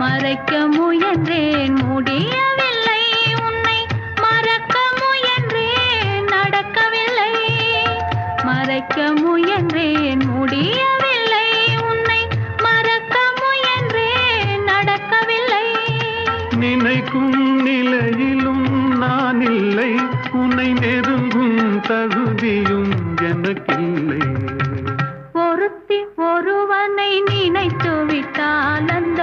மறைக்க முயன்றேன் முடியவில்லை, உன்னை மறக்க முயன்றேன் நடக்கவில்லை. மறைக்க முயன்றேன் முடியவில்லை, உன்னை மறக்க முயன்றேன் நடக்கவில்லை. நினைக்கும் நிலையிலும் நான் இல்லை, உன்னை நெருங்கும் தகுதியும் எனக்கில்லை. ஒருத்தி ஒருவனை நினைத்து விட்டால் அந்த